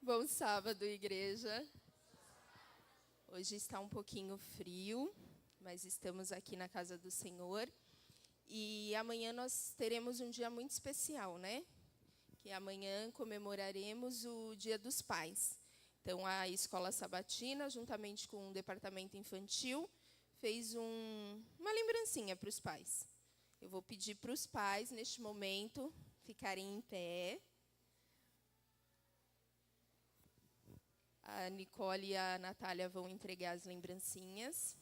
Bom sábado, igreja. Hoje está um pouquinho frio, mas estamos aqui na casa do Senhor. E amanhã nós teremos um dia muito especial, né? Que amanhã comemoraremos o Dia dos Pais. Então, a Escola Sabatina, juntamente com o Departamento Infantil, fez uma lembrancinha para os pais. Eu vou pedir para os pais, neste momento, ficarem em pé. A Nicole e a Natália vão entregar as lembrancinhas.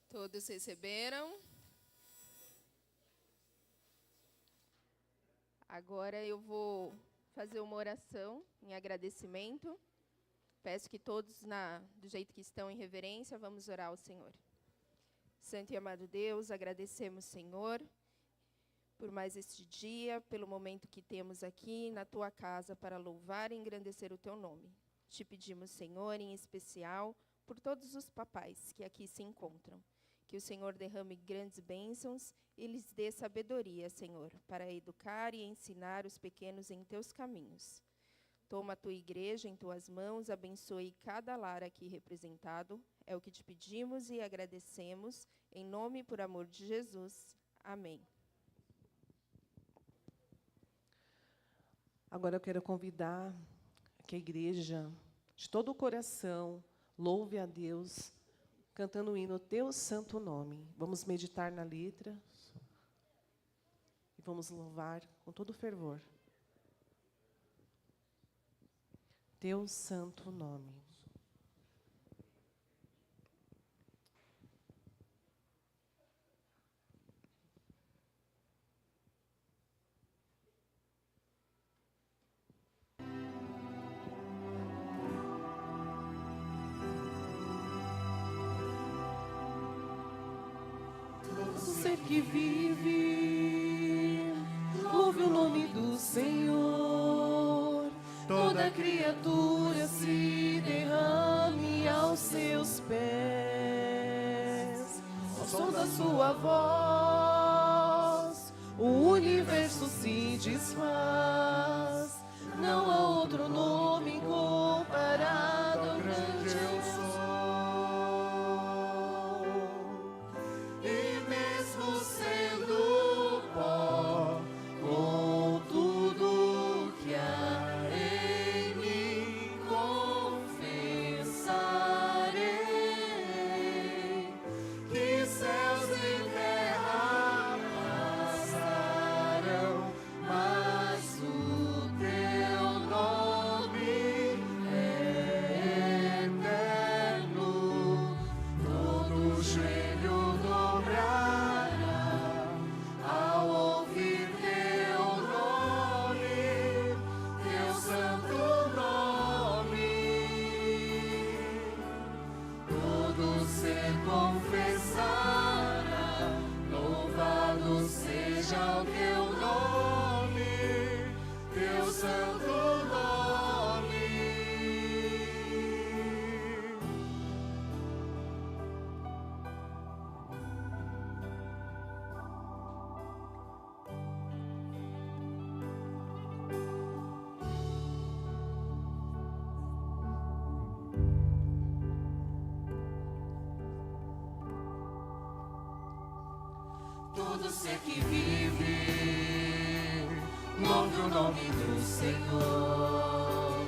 Todos receberam? Agora eu vou fazer uma oração em agradecimento. Peço que todos, do jeito que estão, em reverência, vamos orar ao Senhor. Santo e amado Deus, agradecemos, Senhor, por mais este dia, pelo momento que temos aqui na Tua casa para louvar e engrandecer o Teu nome. Te pedimos, Senhor, em especial, por todos os papais que aqui se encontram. Que o Senhor derrame grandes bênçãos e lhes dê sabedoria, Senhor, para educar e ensinar os pequenos em Teus caminhos. Toma a Tua igreja em Tuas mãos, abençoe cada lar aqui representado. É o que te pedimos e agradecemos, em nome e por amor de Jesus. Amém. Agora eu quero convidar que a igreja, de todo o coração, louve a Deus, cantando o hino Teu Santo Nome. Vamos meditar na letra e vamos louvar com todo fervor. Teu Santo Nome. Ser que vive, louve o nome do Senhor. Toda criatura se derrame aos seus pés. Ao som da sua voz, o universo se desfaz. Não há outro nome comparado ao grande eu sou. Todo ser que vive, louve o nome do Senhor.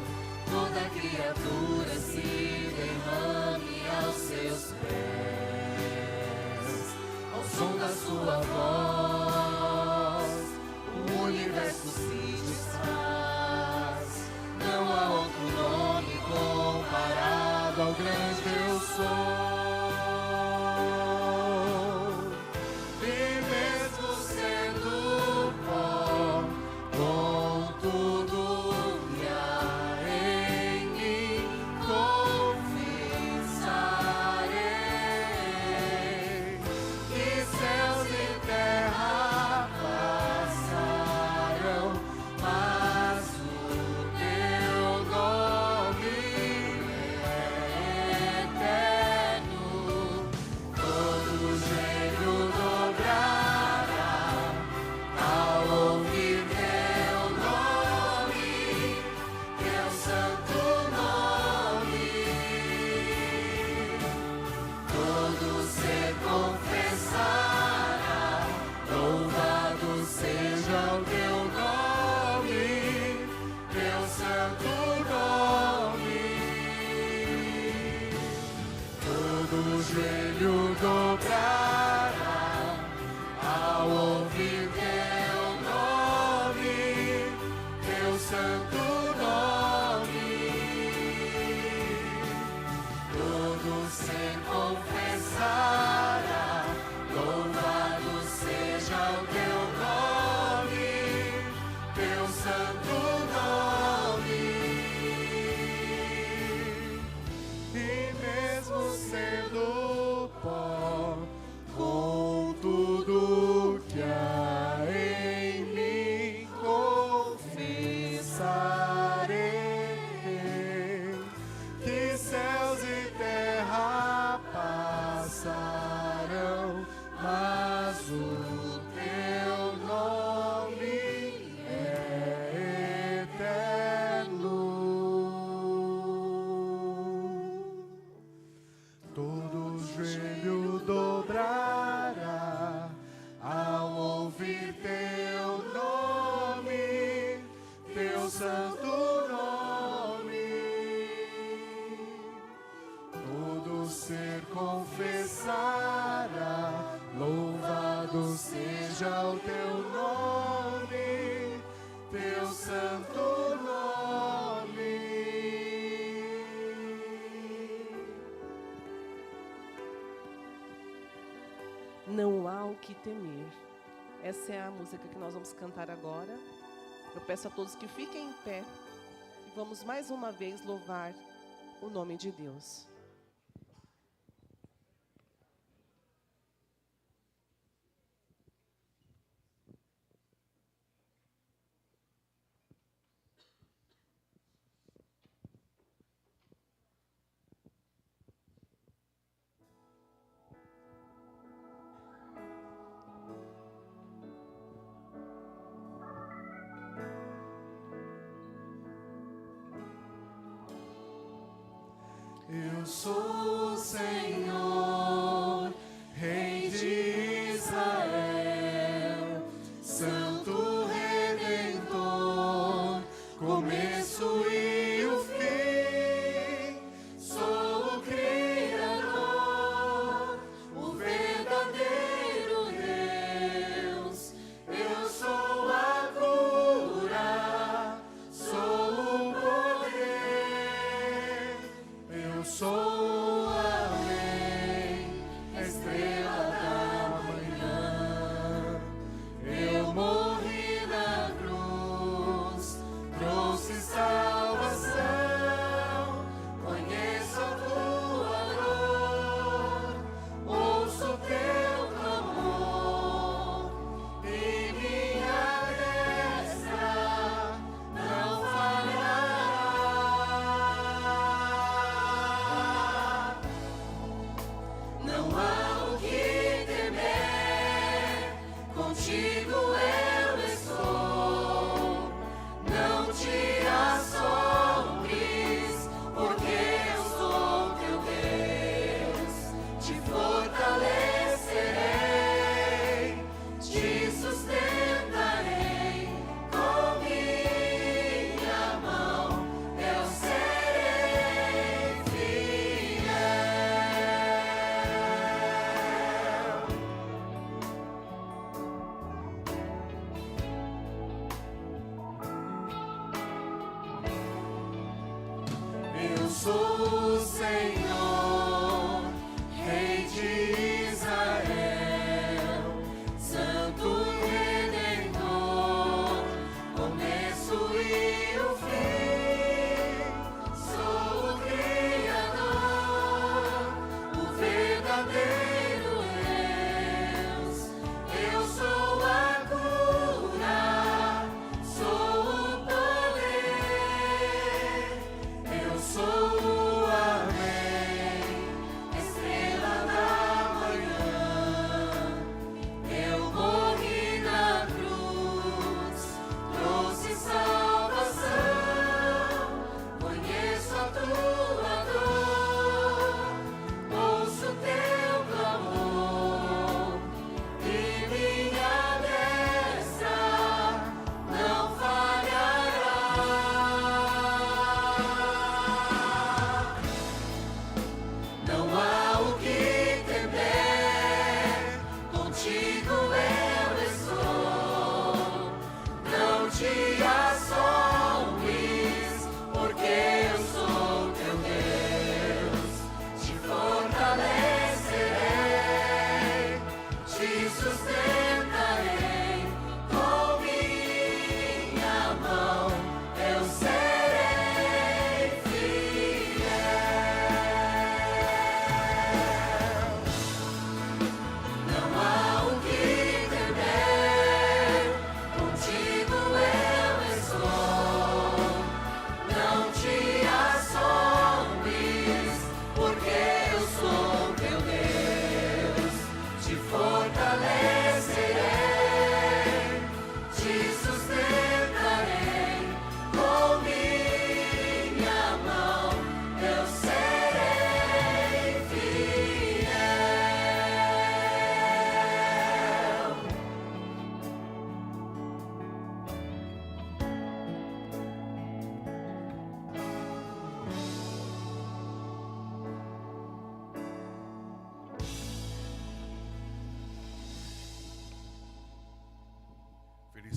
Toda criatura se derrame aos seus pés. eu sou. E mesmo sendo pó, com tudo que há em mim, confessarei que céus e terra passarão, mas o teu nome é eterno. Todo joelho dobrará ao ouvir teu nome, teu santo nome. Todo ser confessará, louvado seja o teu nome, teu santo nome. Todo joelho dobrará ao ouvir teu nome, teu santo nome. Todo ser confessará, louvado seja o teu nome, teu santo nome. E mesmo sendo pó, com tudo que há em mim, confessarei que céus e terra passarão, mas o teu nome é eterno. Todo joelho dobrará ao ouvir teu nome, teu santo nome. Todo ser confessará, louvado seja o teu nome, teu santo nome. Não há o que temer. Essa é a música que nós vamos cantar agora. Eu peço a todos que fiquem em pé e vamos mais uma vez louvar o nome de Deus. Eu sou o Senhor, Rei de Israel, Santo Redentor, começo e o fim. Sou o Criador, o verdadeiro Deus. Eu sou a cura, sou o poder. Eu sou a lei.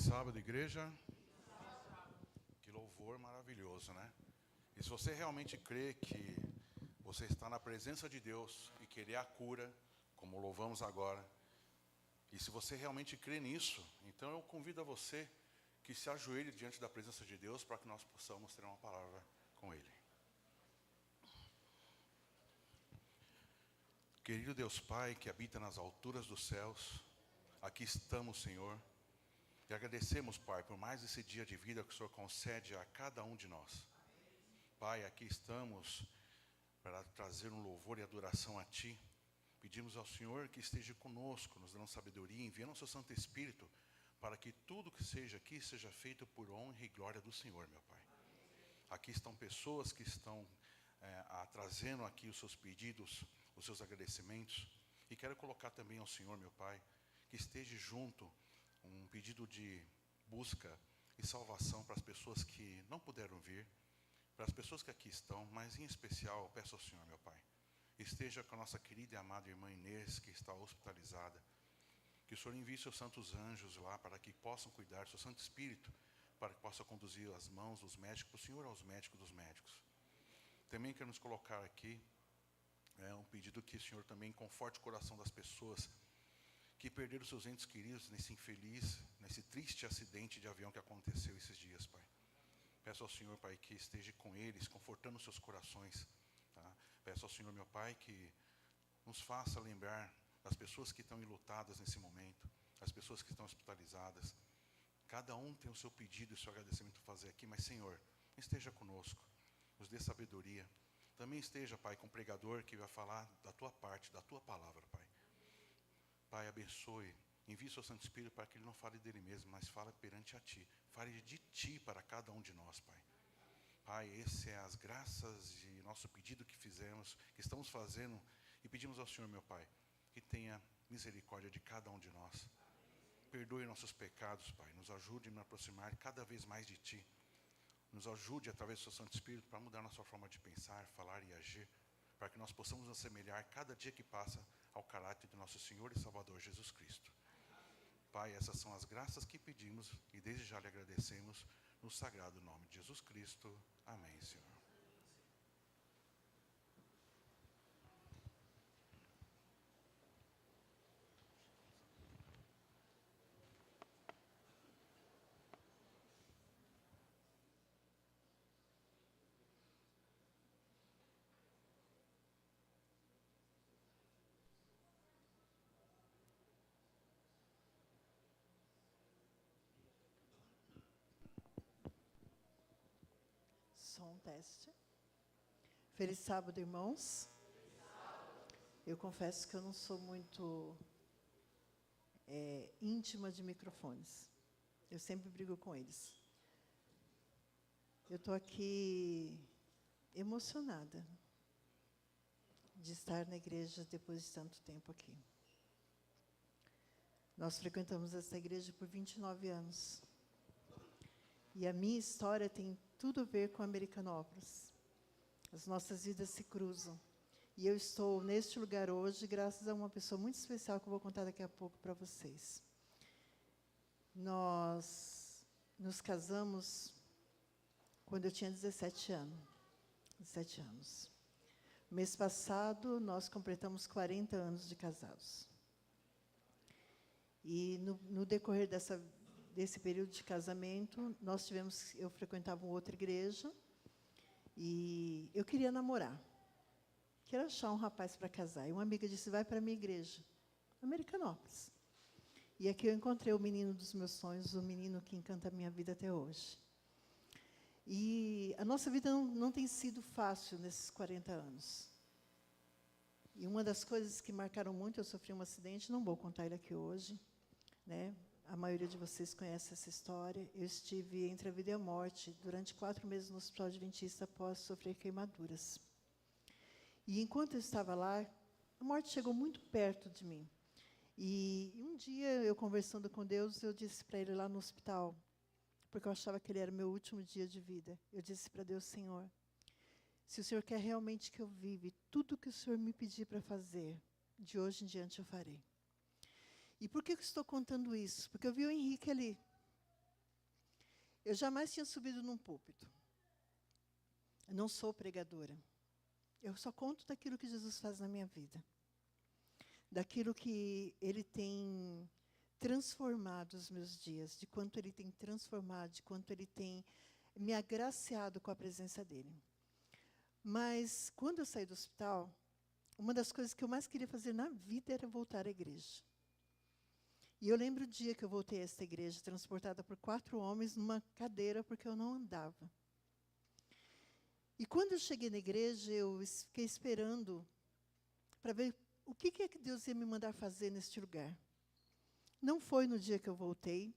sábado, igreja. Que louvor maravilhoso, né? E se você realmente crê que você está na presença de Deus e querer a cura, como louvamos agora, e se você realmente crê nisso, então eu convido a você que se ajoelhe diante da presença de Deus para que nós possamos ter uma palavra com Ele. Querido Deus Pai, que habita nas alturas dos céus, aqui estamos, Senhor, e agradecemos, Pai, por mais esse dia de vida que o Senhor concede a cada um de nós. Pai, aqui estamos para trazer um louvor e adoração a Ti. Pedimos ao Senhor que esteja conosco, nos dando sabedoria, enviando o Seu Santo Espírito, para que tudo que seja aqui seja feito por honra e glória do Senhor, meu Pai. Aqui estão pessoas que estão trazendo aqui os seus pedidos, os seus agradecimentos. E quero colocar também ao Senhor, meu Pai, que esteja junto um pedido de busca e salvação para as pessoas que não puderam vir, para as pessoas que aqui estão, mas em especial eu peço ao Senhor, meu Pai, esteja com a nossa querida e amada irmã Inês, que está hospitalizada, que o Senhor envie seus santos anjos lá para que possam cuidar, seu Santo Espírito, para que possa conduzir as mãos dos médicos, o Senhor aos médicos dos médicos. Também quero nos colocar aqui um pedido que o Senhor também conforte o coração das pessoas que perderam seus entes queridos nesse triste acidente de avião que aconteceu esses dias, Pai. Peço ao Senhor, Pai, que esteja com eles, confortando seus corações. Tá? Peço ao Senhor, meu Pai, que nos faça lembrar das pessoas que estão enlutadas nesse momento, as pessoas que estão hospitalizadas. Cada um tem o seu pedido e o seu agradecimento a fazer aqui, mas, Senhor, esteja conosco, nos dê sabedoria. Também esteja, Pai, com o pregador que vai falar da Tua parte, da Tua palavra, Pai. Pai, abençoe, envie o Seu Santo Espírito para que Ele não fale dele mesmo, mas fale perante a Ti. Fale de Ti para cada um de nós, Pai. Pai, esse é as graças de nosso pedido que fizemos, que estamos fazendo, e pedimos ao Senhor, meu Pai, que tenha misericórdia de cada um de nós. Perdoe nossos pecados, Pai. Nos ajude a nos aproximar cada vez mais de Ti. Nos ajude, através do Seu Santo Espírito, para mudar nossa forma de pensar, falar e agir, para que nós possamos nos assemelhar cada dia que passa ao caráter de nosso Senhor e Salvador Jesus Cristo. Pai, essas são as graças que pedimos e desde já lhe agradecemos no sagrado nome de Jesus Cristo. Amém, Senhor. Som, teste. Feliz sábado, irmãos. Eu confesso que eu não sou muito íntima de microfones. Eu sempre brigo com eles. Eu estou aqui emocionada de estar na igreja depois de tanto tempo aqui. Nós frequentamos essa igreja por 29 anos. E a minha história tem tudo a ver com Americanópolis. As nossas vidas se cruzam. E eu estou neste lugar hoje graças a uma pessoa muito especial que eu vou contar daqui a pouco para vocês. Nós nos casamos quando eu tinha 17 anos. 17 anos. Mês passado, nós completamos 40 anos de casados. E no decorrer desse período de casamento, eu frequentava uma outra igreja e eu queria namorar. Queria achar um rapaz para casar. E uma amiga disse, vai para a minha igreja, Americanópolis. E aqui eu encontrei o menino dos meus sonhos, o menino que encanta a minha vida até hoje. E a nossa vida não tem sido fácil nesses 40 anos. E uma das coisas que marcaram muito, eu sofri um acidente, não vou contar ele aqui hoje, né? A maioria de vocês conhece essa história. Eu estive entre a vida e a morte durante 4 meses no Hospital Adventista após sofrer queimaduras. E enquanto eu estava lá, a morte chegou muito perto de mim. E um dia, eu conversando com Deus, eu disse para Ele lá no hospital, porque eu achava que ele era meu último dia de vida. Eu disse para Deus, Senhor, se o Senhor quer realmente que eu viva, tudo que o Senhor me pedir para fazer, de hoje em diante eu farei. E por que eu estou contando isso? Porque eu vi o Henrique ali. Eu jamais tinha subido num púlpito. Eu não sou pregadora. Eu só conto daquilo que Jesus faz na minha vida. Daquilo que Ele tem transformado os meus dias, de quanto Ele tem transformado, de quanto Ele tem me agraciado com a presença dEle. Mas, quando eu saí do hospital, uma das coisas que eu mais queria fazer na vida era voltar à igreja. E eu lembro o dia que eu voltei a esta igreja, transportada por 4 homens numa cadeira, porque eu não andava. E quando eu cheguei na igreja, eu fiquei esperando para ver o que é que Deus ia me mandar fazer neste lugar. Não foi no dia que eu voltei,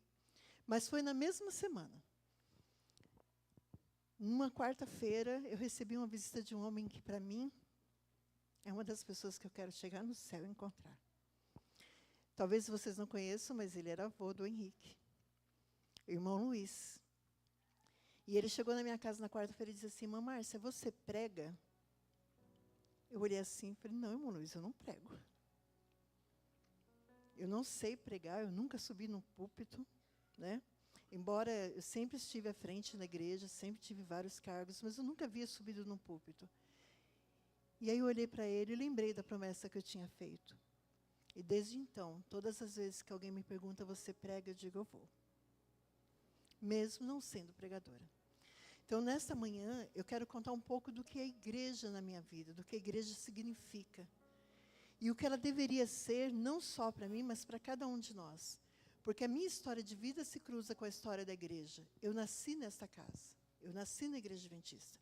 mas foi na mesma semana. Numa quarta-feira, eu recebi uma visita de um homem que, para mim, é uma das pessoas que eu quero chegar no céu e encontrar. Talvez vocês não conheçam, mas ele era avô do Henrique, irmão Luiz. E ele chegou na minha casa na quarta-feira e disse assim: Irmã Márcia, você prega? Eu olhei assim e falei: não, irmão Luiz, eu não prego. Eu não sei pregar, eu nunca subi num púlpito, né? Embora eu sempre estive à frente na igreja, sempre tive vários cargos, mas eu nunca havia subido num púlpito. E aí eu olhei para ele e lembrei da promessa que eu tinha feito. E desde então, todas as vezes que alguém me pergunta, você prega, eu digo, eu vou. Mesmo não sendo pregadora. Então, nesta manhã, eu quero contar um pouco do que é a igreja na minha vida, do que a igreja significa. E o que ela deveria ser, não só para mim, mas para cada um de nós. Porque a minha história de vida se cruza com a história da igreja. Eu nasci nesta casa. Eu nasci na Igreja Adventista.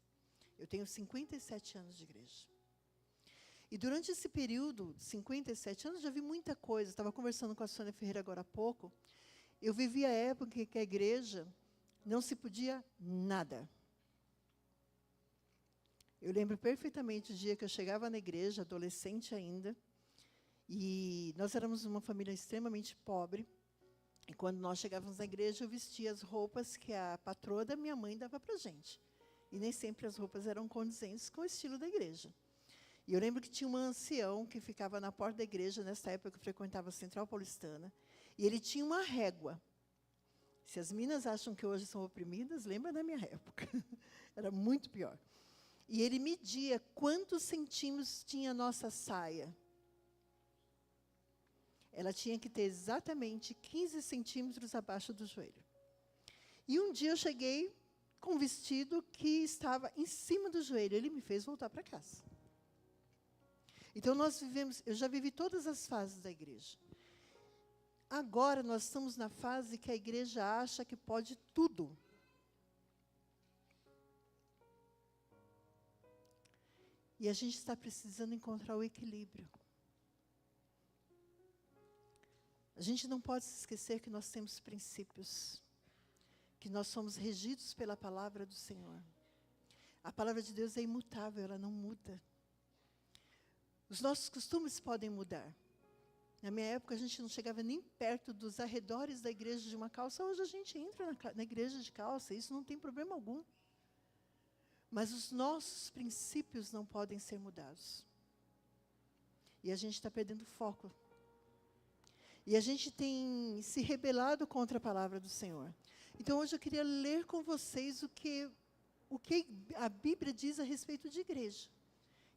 Eu tenho 57 anos de igreja. E durante esse período, 57 anos, já vi muita coisa. Estava conversando com a Sônia Ferreira agora há pouco. Eu vivi a época em que a igreja não se podia nada. Eu lembro perfeitamente o dia que eu chegava na igreja, adolescente ainda, e nós éramos uma família extremamente pobre. E quando nós chegávamos na igreja, eu vestia as roupas que a patroa da minha mãe dava para a gente. E nem sempre as roupas eram condizentes com o estilo da igreja. E eu lembro que tinha um ancião que ficava na porta da igreja, nessa época eu frequentava a Central Paulistana, e ele tinha uma régua. Se as meninas acham que hoje são oprimidas, lembra da minha época. Era muito pior. E ele media quantos centímetros tinha a nossa saia. Ela tinha que ter exatamente 15 centímetros abaixo do joelho. E um dia eu cheguei com um vestido que estava em cima do joelho. Ele me fez voltar para casa. Então, eu já vivi todas as fases da igreja. Agora, nós estamos na fase que a igreja acha que pode tudo. E a gente está precisando encontrar o equilíbrio. A gente não pode se esquecer que nós temos princípios, que nós somos regidos pela palavra do Senhor. A palavra de Deus é imutável, ela não muda. Os nossos costumes podem mudar. Na minha época, a gente não chegava nem perto dos arredores da igreja de uma calça. Hoje a gente entra na igreja de calça, isso não tem problema algum. Mas os nossos princípios não podem ser mudados. E a gente está perdendo foco. E a gente tem se rebelado contra a palavra do Senhor. Então, hoje eu queria ler com vocês o que a Bíblia diz a respeito de igreja.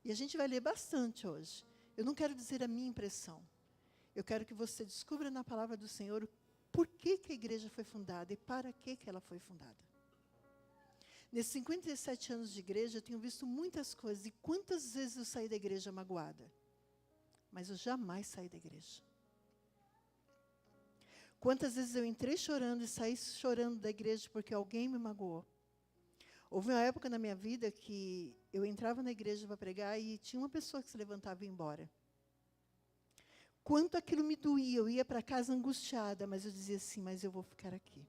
E a gente vai ler bastante hoje. Eu não quero dizer a minha impressão. Eu quero que você descubra na palavra do Senhor por que a igreja foi fundada e para que ela foi fundada. Nesses 57 anos de igreja, eu tenho visto muitas coisas. E quantas vezes eu saí da igreja magoada? Mas eu jamais saí da igreja. Quantas vezes eu entrei chorando e saí chorando da igreja porque alguém me magoou? Houve uma época na minha vida que eu entrava na igreja para pregar e tinha uma pessoa que se levantava e ia embora. Quanto aquilo me doía, eu ia para casa angustiada, mas eu dizia assim, mas eu vou ficar aqui.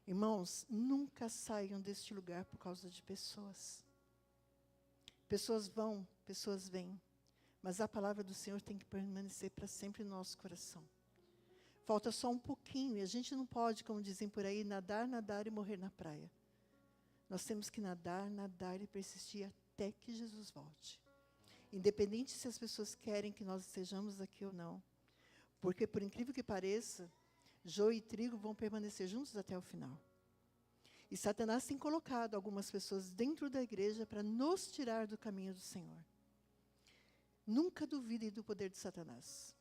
Irmãos, nunca saiam deste lugar por causa de pessoas. Pessoas vão, pessoas vêm, mas a palavra do Senhor tem que permanecer para sempre no nosso coração. Falta só um pouquinho, e a gente não pode, como dizem por aí, nadar, nadar e morrer na praia. Nós temos que nadar, nadar e persistir até que Jesus volte. Independente se as pessoas querem que nós estejamos aqui ou não. Porque, por incrível que pareça, Joio e trigo vão permanecer juntos até o final. E Satanás tem colocado algumas pessoas dentro da igreja para nos tirar do caminho do Senhor. Nunca duvidem do poder de Satanás.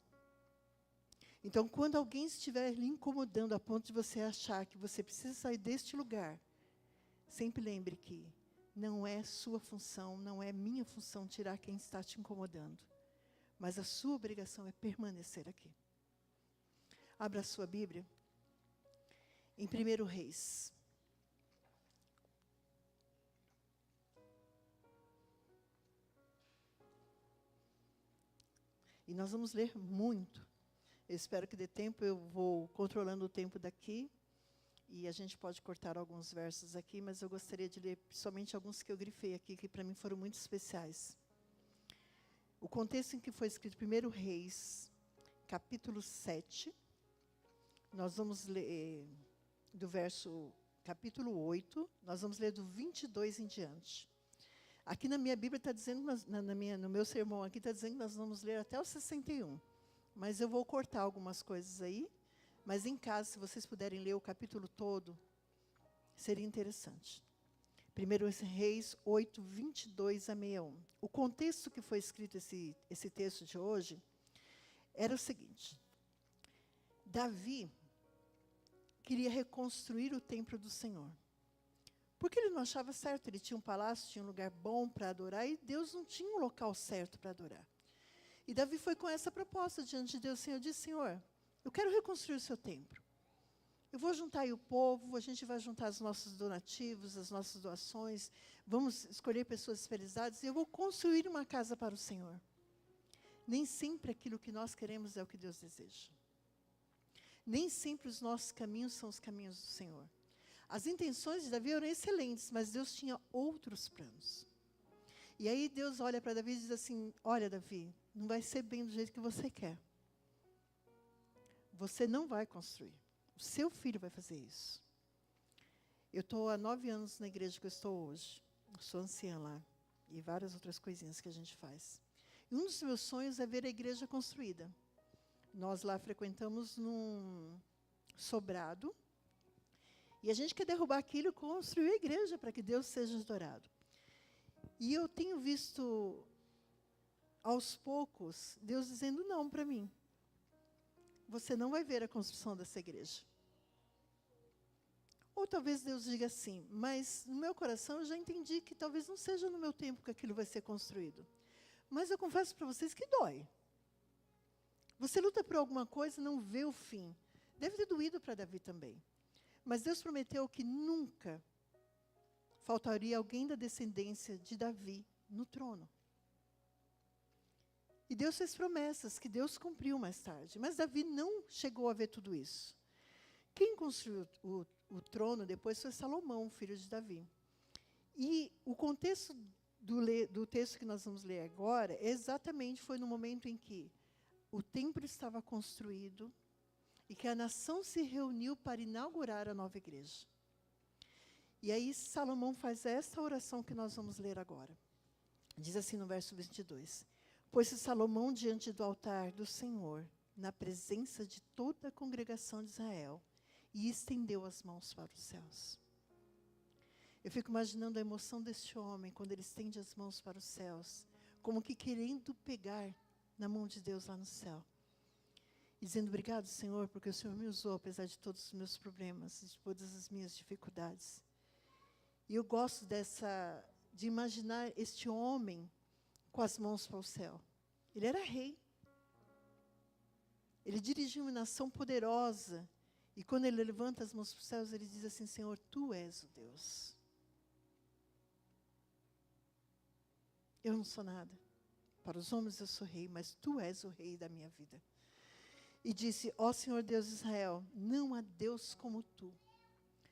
Então, quando alguém estiver lhe incomodando a ponto de você achar que você precisa sair deste lugar, sempre lembre que não é sua função, não é minha função tirar quem está te incomodando. Mas a sua obrigação é permanecer aqui. Abra a sua Bíblia em 1 Reis. E nós vamos ler muito. Eu espero que dê tempo, eu vou controlando o tempo daqui. E a gente pode cortar alguns versos aqui, mas eu gostaria de ler somente alguns que eu grifei aqui, que para mim foram muito especiais. O contexto em que foi escrito 1 Reis, capítulo 7. Nós vamos ler do verso capítulo 8, nós vamos ler do 22 em diante. Aqui na minha Bíblia está dizendo, no meu sermão aqui está dizendo que nós vamos ler até o 61. Mas eu vou cortar algumas coisas aí. Mas em casa, se vocês puderem ler o capítulo todo, seria interessante. 1 Reis 8, 22 a 61. O contexto que foi escrito esse texto de hoje era o seguinte. Davi queria reconstruir o templo do Senhor. Porque ele não achava certo, ele tinha um palácio, tinha um lugar bom para adorar, e Deus não tinha um local certo para adorar. E Davi foi com essa proposta diante de Deus. O Senhor disse, Senhor, eu quero reconstruir o seu templo. Eu vou juntar aí o povo, a gente vai juntar os nossos donativos, as nossas doações, vamos escolher pessoas especializadas, e eu vou construir uma casa para o Senhor. Nem sempre aquilo que nós queremos é o que Deus deseja. Nem sempre os nossos caminhos são os caminhos do Senhor. As intenções de Davi eram excelentes, mas Deus tinha outros planos. E aí Deus olha para Davi e diz assim, olha Davi, não vai ser bem do jeito que você quer. Você não vai construir. O seu filho vai fazer isso. Eu estou há 9 anos na igreja que eu estou hoje. Eu sou anciã lá. E várias outras coisinhas que a gente faz. E um dos meus sonhos é ver a igreja construída. Nós lá frequentamos num sobrado. E a gente quer derrubar aquilo e construir a igreja para que Deus seja adorado. E eu tenho visto, aos poucos, Deus dizendo não para mim. Você não vai ver a construção dessa igreja. Ou talvez Deus diga assim, mas no meu coração eu já entendi que talvez não seja no meu tempo que aquilo vai ser construído. Mas eu confesso para vocês que dói. Você luta por alguma coisa e não vê o fim. Deve ter doído para Davi também. Mas Deus prometeu que nunca faltaria alguém da descendência de Davi no trono. E Deus fez promessas que Deus cumpriu mais tarde. Mas Davi não chegou a ver tudo isso. Quem construiu o trono depois foi Salomão, filho de Davi. E o contexto do texto que nós vamos ler agora, exatamente foi no momento em que o templo estava construído e que a nação se reuniu para inaugurar a nova igreja. E aí Salomão faz esta oração que nós vamos ler agora. Diz assim no verso 22. Pôs-se Salomão diante do altar do Senhor, na presença de toda a congregação de Israel, e estendeu as mãos para os céus. Eu fico imaginando a emoção deste homem, quando ele estende as mãos para os céus, como que querendo pegar na mão de Deus lá no céu. E dizendo, obrigado, Senhor, porque o Senhor me usou, apesar de todos os meus problemas, de todas as minhas dificuldades. E eu gosto de imaginar este homem com as mãos para o céu. Ele era rei. Ele dirigia uma nação poderosa. E quando ele levanta as mãos para os céus, ele diz assim, Senhor, Tu és o Deus. Eu não sou nada. Para os homens eu sou rei, mas Tu és o rei da minha vida. E disse, ó Senhor Deus de Israel, não há Deus como Tu.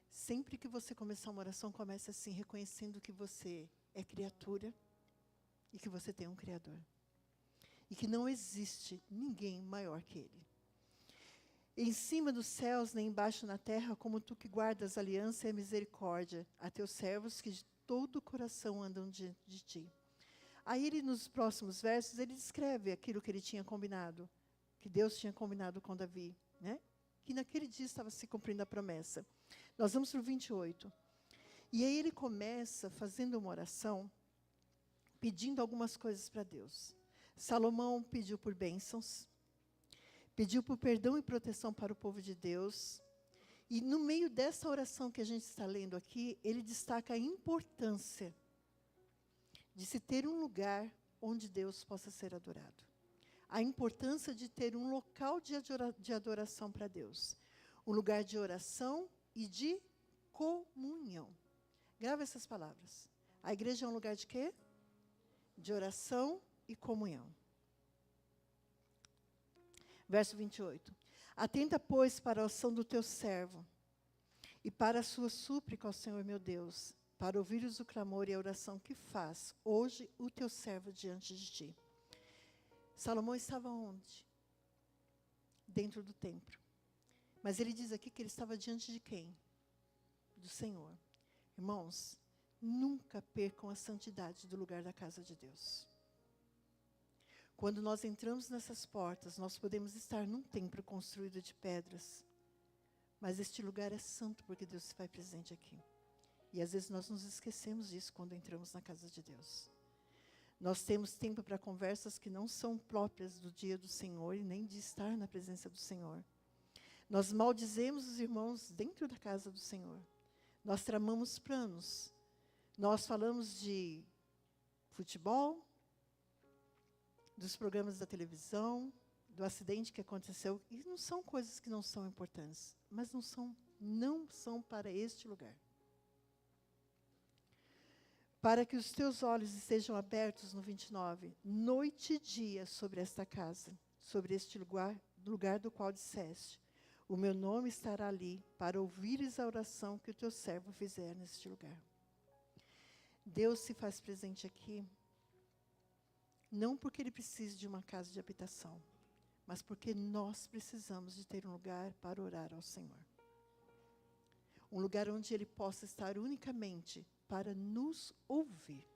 Sempre que você começar uma oração, comece assim, reconhecendo que você é criatura e que você tem um Criador. E que não existe ninguém maior que Ele. Em cima dos céus, nem embaixo na terra, como Tu que guardas a aliança e a misericórdia a Teus servos que de todo o coração andam diante de Ti. Aí ele, nos próximos versos, ele descreve aquilo que ele tinha combinado, que Deus tinha combinado com Davi, né? que naquele dia estava se cumprindo a promessa. Nós vamos para o 28. E aí ele começa fazendo uma oração, pedindo algumas coisas para Deus. Salomão pediu por bênçãos, pediu por perdão e proteção para o povo de Deus. E no meio dessa oração que a gente está lendo aqui, ele destaca a importância de se ter um lugar onde Deus possa ser adorado. A importância de ter um local de adoração para Deus. Um lugar de oração e de comunhão. Grava essas palavras. A igreja é um lugar de quê? De oração e comunhão. Verso 28. Atenta, pois, para a oração do teu servo e para a sua súplica ao Senhor meu Deus, para ouvires o clamor e a oração que faz hoje o teu servo diante de ti. Salomão estava onde? Dentro do templo. Mas ele diz aqui que ele estava diante de quem? Do Senhor. Irmãos, nunca percam a santidade do lugar da casa de Deus. Quando nós entramos nessas portas, nós podemos estar num templo construído de pedras, mas este lugar é santo porque Deus se faz presente aqui. E às vezes nós nos esquecemos disso quando entramos na casa de Deus. Nós temos tempo para conversas que não são próprias do dia do Senhor e nem de estar na presença do Senhor. Nós maldizemos os irmãos dentro da casa do Senhor. Nós tramamos planos. Nós falamos de futebol, dos programas da televisão, do acidente que aconteceu. E não são coisas que não são importantes, mas não são para este lugar. Para que os teus olhos estejam abertos, no 29, noite e dia sobre esta casa, sobre este lugar do qual disseste, o meu nome estará ali, para ouvires a oração que o teu servo fizer neste lugar. Deus se faz presente aqui, não porque Ele precise de uma casa de habitação, mas porque nós precisamos de ter um lugar para orar ao Senhor. Um lugar onde Ele possa estar unicamente para nos ouvir.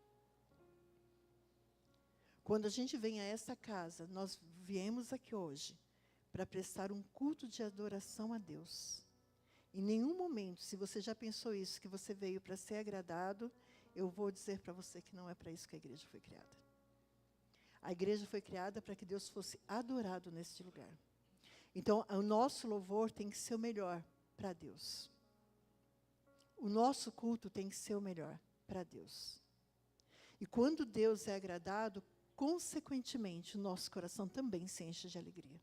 Quando a gente vem a esta casa, nós viemos aqui hoje para prestar um culto de adoração a Deus. Em nenhum momento, se você já pensou isso, que você veio para ser agradado, eu vou dizer para você que não é para isso que a igreja foi criada. A igreja foi criada para que Deus fosse adorado neste lugar. Então, o nosso louvor tem que ser o melhor para Deus. O nosso culto tem que ser o melhor para Deus. E quando Deus é agradado, consequentemente, o nosso coração também se enche de alegria.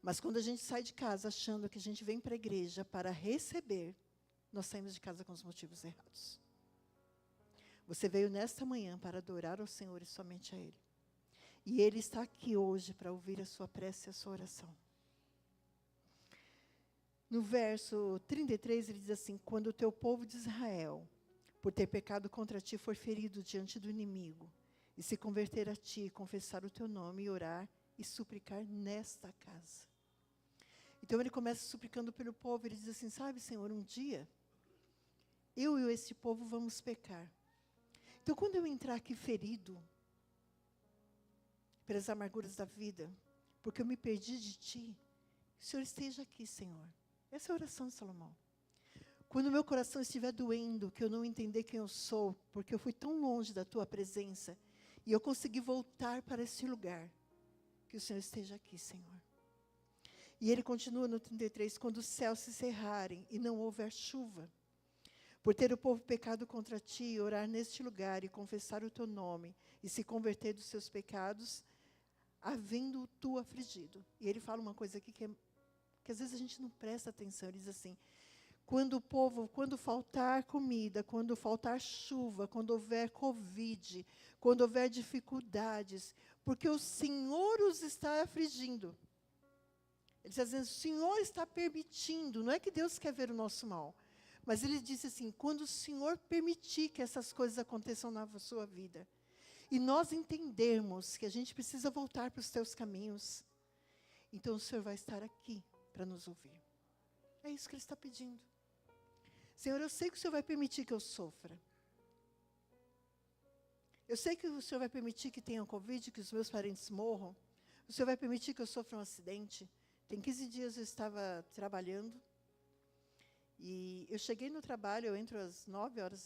Mas quando a gente sai de casa achando que a gente vem para a igreja para receber, nós saímos de casa com os motivos errados. Você veio nesta manhã para adorar ao Senhor e somente a Ele. E Ele está aqui hoje para ouvir a sua prece e a sua oração. No verso 33, ele diz assim, quando o teu povo de Israel, por ter pecado contra ti, for ferido diante do inimigo, e se converter a ti, confessar o teu nome, e orar e suplicar nesta casa. Então ele começa suplicando pelo povo, ele diz assim, sabe, Senhor, um dia, eu e esse povo vamos pecar. Então quando eu entrar aqui ferido, pelas amarguras da vida, porque eu me perdi de ti, que o Senhor esteja aqui, Senhor. Essa é a oração de Salomão. Quando o meu coração estiver doendo, que eu não entender quem eu sou, porque eu fui tão longe da tua presença, e eu consegui voltar para esse lugar, que o Senhor esteja aqui, Senhor. E ele continua no 33, quando os céus se cerrarem e não houver chuva, por ter o povo pecado contra ti, orar neste lugar e confessar o teu nome, e se converter dos seus pecados, havendo tu afligido. E ele fala uma coisa aqui que às vezes a gente não presta atenção. Ele diz assim, quando faltar comida, quando faltar chuva, quando houver Covid, quando houver dificuldades, porque o Senhor os está afligindo. Ele está dizendo, o Senhor está permitindo, não é que Deus quer ver o nosso mal, mas ele disse assim, quando o Senhor permitir que essas coisas aconteçam na sua vida, e nós entendermos que a gente precisa voltar para os teus caminhos, então o Senhor vai estar aqui para nos ouvir. É isso que ele está pedindo. Senhor, eu sei que o Senhor vai permitir que eu sofra. Eu sei que o Senhor vai permitir que tenha Covid, que os meus parentes morram. O Senhor vai permitir que eu sofra um acidente. Tem 15 dias eu estava trabalhando. E eu cheguei no trabalho, eu entro às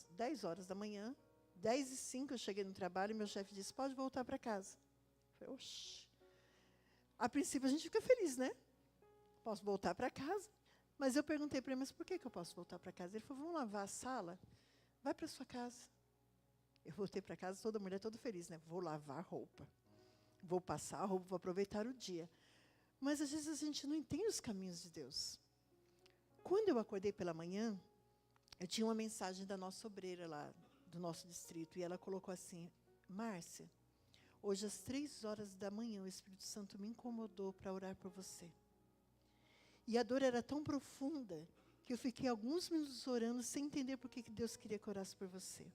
10 horas da manhã. 10h05 eu cheguei no trabalho e meu chefe disse, pode voltar para casa. Eu falei, oxi. A princípio a gente fica feliz, né? Posso voltar para casa. Mas eu perguntei para ele, mas por que eu posso voltar para casa? Ele falou, vamos lavar a sala? Vai para sua casa. Eu voltei para casa, toda mulher, toda feliz, né? Vou lavar roupa. Vou passar a roupa, vou aproveitar o dia. Mas às vezes a gente não entende os caminhos de Deus. Quando eu acordei pela manhã, eu tinha uma mensagem da nossa obreira lá, do nosso distrito, e ela colocou assim, Márcia, hoje às 3 horas da manhã o Espírito Santo me incomodou para orar por você. E a dor era tão profunda que eu fiquei alguns minutos orando sem entender por que Deus queria que eu orasse por você.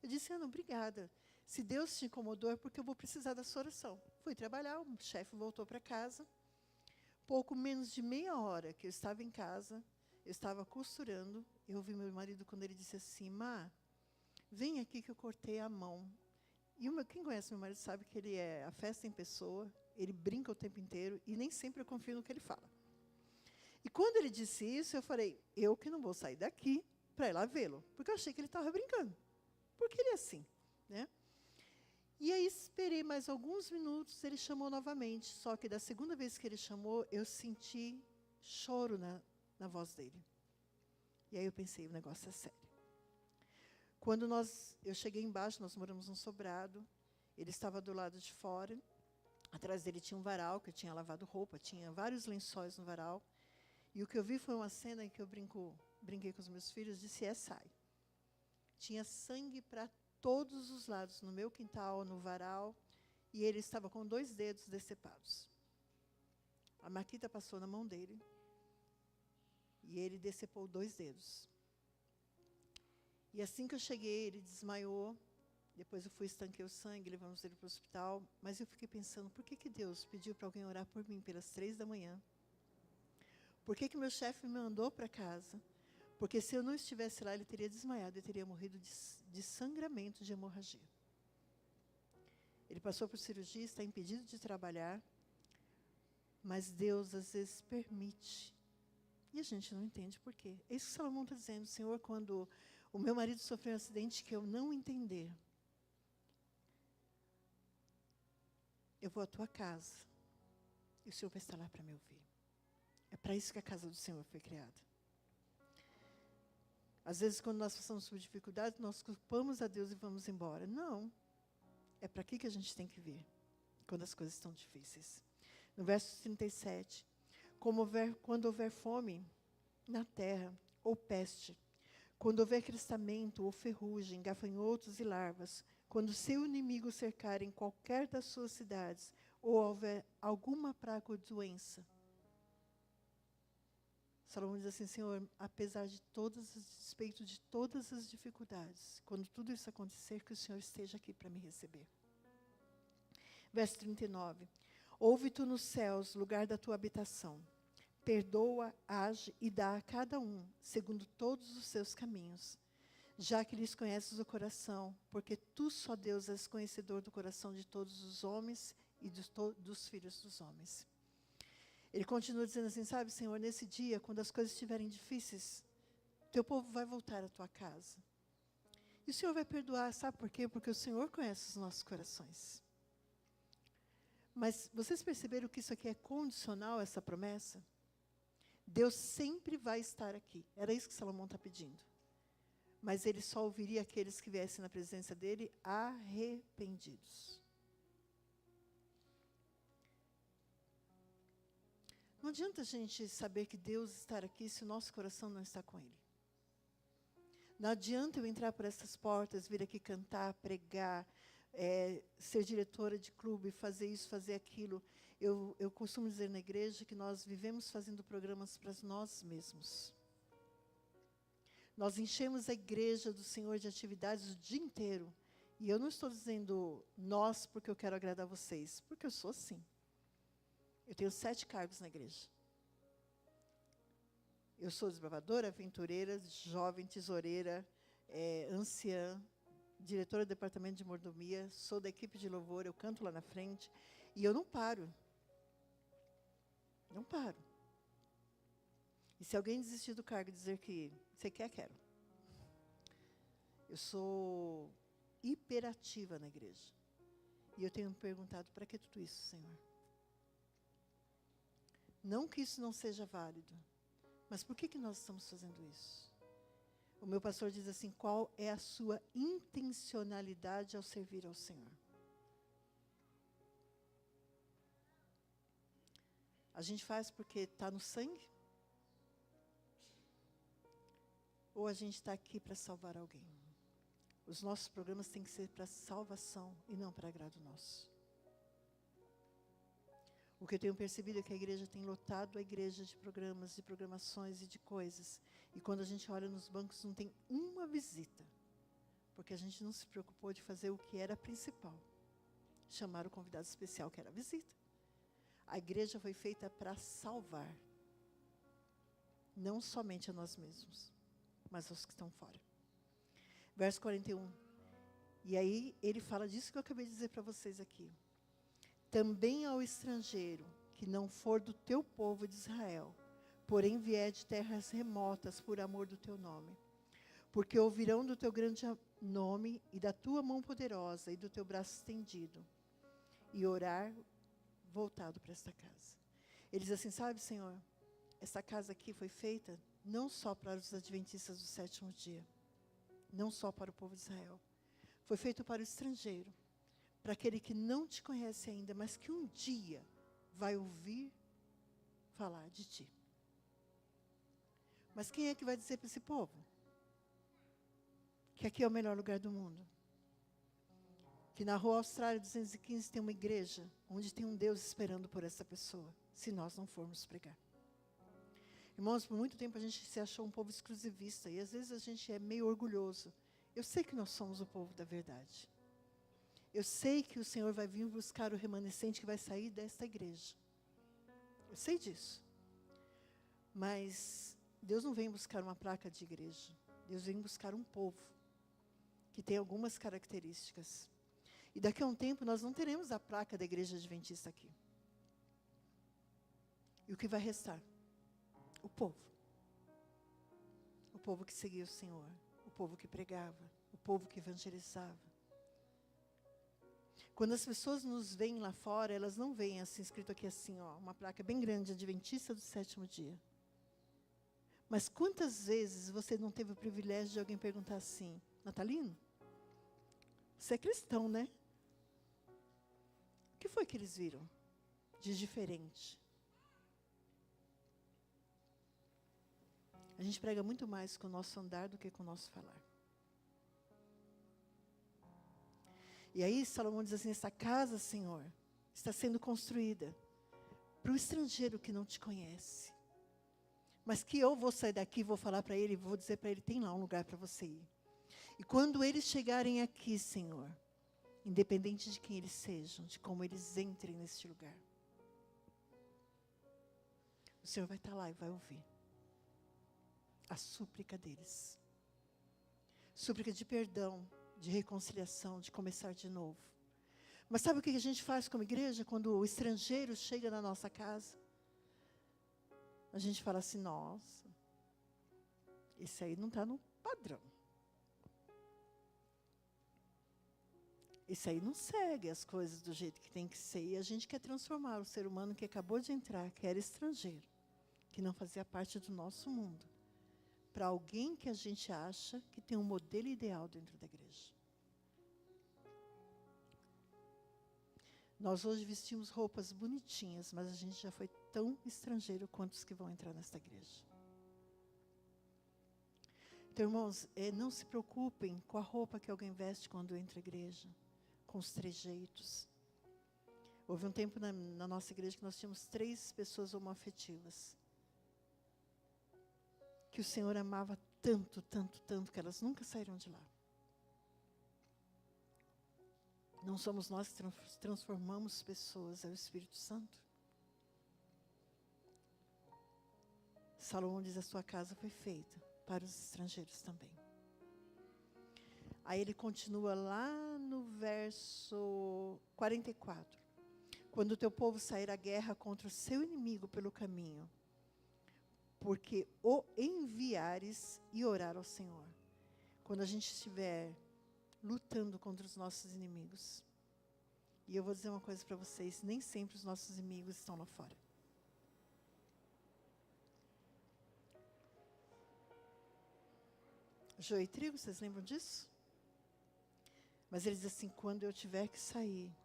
Eu disse, Ana, obrigada. Se Deus te incomodou é porque eu vou precisar da sua oração. Fui trabalhar, o chefe voltou para casa. Pouco menos de meia hora que eu estava em casa, eu estava costurando, eu ouvi meu marido quando ele disse assim, Má, vem aqui que eu cortei a mão. E quem conhece meu marido sabe que ele é a festa em pessoa, ele brinca o tempo inteiro e nem sempre eu confio no que ele fala. E quando ele disse isso, eu falei, eu que não vou sair daqui para ir lá vê-lo, porque eu achei que ele estava brincando. Porque ele é assim, né? E aí esperei mais alguns minutos, ele chamou novamente, só que da segunda vez que ele chamou, eu senti choro na voz dele. E aí eu pensei, o negócio é sério. Quando eu cheguei embaixo, nós moramos num sobrado, ele estava do lado de fora, atrás dele tinha um varal, que eu tinha lavado roupa, tinha vários lençóis no varal, e o que eu vi foi uma cena em que eu brinquei com os meus filhos, de CSI. Tinha sangue para todos os lados, no meu quintal, no varal, e ele estava com 2 dedos decepados. A Maquita passou na mão dele, e ele decepou 2 dedos. E assim que eu cheguei, ele desmaiou, depois eu fui estanquei o sangue, levamos ele para o hospital, mas eu fiquei pensando, por que Deus pediu para alguém orar por mim pelas 3 da manhã? Por que meu chefe me mandou para casa? Porque se eu não estivesse lá, ele teria desmaiado e teria morrido de sangramento, de hemorragia. Ele passou por cirurgia, está impedido de trabalhar, mas Deus às vezes permite. E a gente não entende por quê. É isso que Salomão está dizendo, Senhor, quando o meu marido sofreu um acidente que eu não entender, eu vou à tua casa e o Senhor vai estar lá para me ouvir. É para isso que a casa do Senhor foi criada. Às vezes, quando nós passamos por dificuldades, nós culpamos a Deus e vamos embora. Não. É para aqui que a gente tem que vir, quando as coisas estão difíceis. No verso 37, quando houver fome na terra, ou peste, quando houver crestamento, ou ferrugem, gafanhotos e larvas, quando seu inimigo cercar em qualquer das suas cidades, ou houver alguma praga ou doença, Salomão diz assim, Senhor, apesar de despeito de todas as dificuldades, quando tudo isso acontecer, que o Senhor esteja aqui para me receber. Verso 39. Ouve tu nos céus, lugar da tua habitação. Perdoa, age e dá a cada um, segundo todos os seus caminhos. Já que lhes conheces o coração, porque tu, só Deus, és conhecedor do coração de todos os homens e dos filhos dos homens. Ele continua dizendo assim, sabe, Senhor, nesse dia, quando as coisas estiverem difíceis, teu povo vai voltar à tua casa. E o Senhor vai perdoar, sabe por quê? Porque o Senhor conhece os nossos corações. Mas vocês perceberam que isso aqui é condicional, essa promessa? Deus sempre vai estar aqui. Era isso que Salomão está pedindo. Mas ele só ouviria aqueles que viessem na presença dele arrependidos. Não adianta a gente saber que Deus está aqui se o nosso coração não está com Ele. Não adianta eu entrar por essas portas, vir aqui cantar, pregar, ser diretora de clube, fazer isso, fazer aquilo. Eu costumo dizer na igreja que nós vivemos fazendo programas para nós mesmos. Nós enchemos a igreja do Senhor de atividades o dia inteiro. E eu não estou dizendo nós porque eu quero agradar vocês, porque eu sou assim. Eu tenho 7 cargos na igreja. Eu sou desbravadora, aventureira, jovem, tesoureira, anciã, diretora do departamento de mordomia, sou da equipe de louvor, eu canto lá na frente, e eu não paro. Não paro. E se alguém desistir do cargo e dizer que você quer, quero. Eu sou hiperativa na igreja. E eu tenho me perguntado, para que tudo isso, Senhor? Não que isso não seja válido, mas por que nós estamos fazendo isso? O meu pastor diz assim, qual é a sua intencionalidade ao servir ao Senhor? A gente faz porque está no sangue? Ou a gente está aqui para salvar alguém? Os nossos programas têm que ser para salvação e não para agrado nosso. O que eu tenho percebido é que a igreja tem lotado a igreja de programas, de programações e de coisas. E quando a gente olha nos bancos, não tem uma visita. Porque a gente não se preocupou de fazer o que era principal. Chamar o convidado especial, que era a visita. A igreja foi feita para salvar. Não somente a nós mesmos, mas aos que estão fora. Verso 41. E aí ele fala disso que eu acabei de dizer para vocês aqui. Também ao estrangeiro, que não for do teu povo de Israel, porém vier de terras remotas por amor do teu nome. Porque ouvirão do teu grande nome e da tua mão poderosa e do teu braço estendido. E orar voltado para esta casa. Ele diz assim, sabe, Senhor, essa casa aqui foi feita não só para os adventistas do sétimo dia, não só para o povo de Israel. Foi feito para o estrangeiro, para aquele que não te conhece ainda, mas que um dia vai ouvir falar de ti. Mas quem é que vai dizer para esse povo que aqui é o melhor lugar do mundo? Que na Rua Austrália 215 tem uma igreja onde tem um Deus esperando por essa pessoa, se nós não formos pregar. Irmãos, por muito tempo a gente se achou um povo exclusivista e às vezes a gente é meio orgulhoso. Eu sei que nós somos o povo da verdade. Eu sei que o Senhor vai vir buscar o remanescente que vai sair desta igreja. Eu sei disso. Mas Deus não vem buscar uma placa de igreja. Deus vem buscar um povo que tem algumas características. E daqui a um tempo nós não teremos a placa da igreja adventista aqui. E o que vai restar? O povo. O povo que seguia o Senhor. O povo que pregava. O povo que evangelizava. Quando as pessoas nos veem lá fora, elas não veem assim, escrito aqui assim, ó, uma placa bem grande, Adventista do sétimo dia. Mas quantas vezes você não teve o privilégio de alguém perguntar assim, Natalino, você é cristão, né? O que foi que eles viram de diferente? A gente prega muito mais com o nosso andar do que com o nosso falar. E aí Salomão diz assim, essa casa, Senhor, está sendo construída para o estrangeiro que não te conhece. Mas que eu vou sair daqui, vou falar para ele, vou dizer para ele, tem lá um lugar para você ir. E quando eles chegarem aqui, Senhor, independente de quem eles sejam, de como eles entrem neste lugar, o Senhor vai estar lá e vai ouvir a súplica deles. Súplica de perdão, de reconciliação, de começar de novo. Mas sabe o que a gente faz como igreja quando o estrangeiro chega na nossa casa? A gente fala assim, nossa, esse aí não está no padrão. Esse aí não segue as coisas do jeito que tem que ser. E a gente quer transformar o ser humano que acabou de entrar, que era estrangeiro, que não fazia parte do nosso mundo, para alguém que a gente acha que tem um modelo ideal dentro da igreja. Nós hoje vestimos roupas bonitinhas, mas a gente já foi tão estrangeiro quanto os que vão entrar nesta igreja. Então, irmãos, não se preocupem com a roupa que alguém veste quando entra à igreja, com os trejeitos. Houve um tempo na nossa igreja que nós tínhamos 3 pessoas homoafetivas, que o Senhor amava tanto, tanto, tanto, que elas nunca saíram de lá. Não somos nós que transformamos pessoas, é o Espírito Santo. Salomão diz, a sua casa foi feita para os estrangeiros também. Aí ele continua lá no verso 44. quando o teu povo sair à guerra contra o seu inimigo pelo caminho, porque o enviares e orar ao Senhor. Quando a gente estiver lutando contra os nossos inimigos. E eu vou dizer uma coisa para vocês, nem sempre os nossos inimigos estão lá fora. Joio e trigo, vocês lembram disso? Mas ele diz assim, quando eu tiver que sair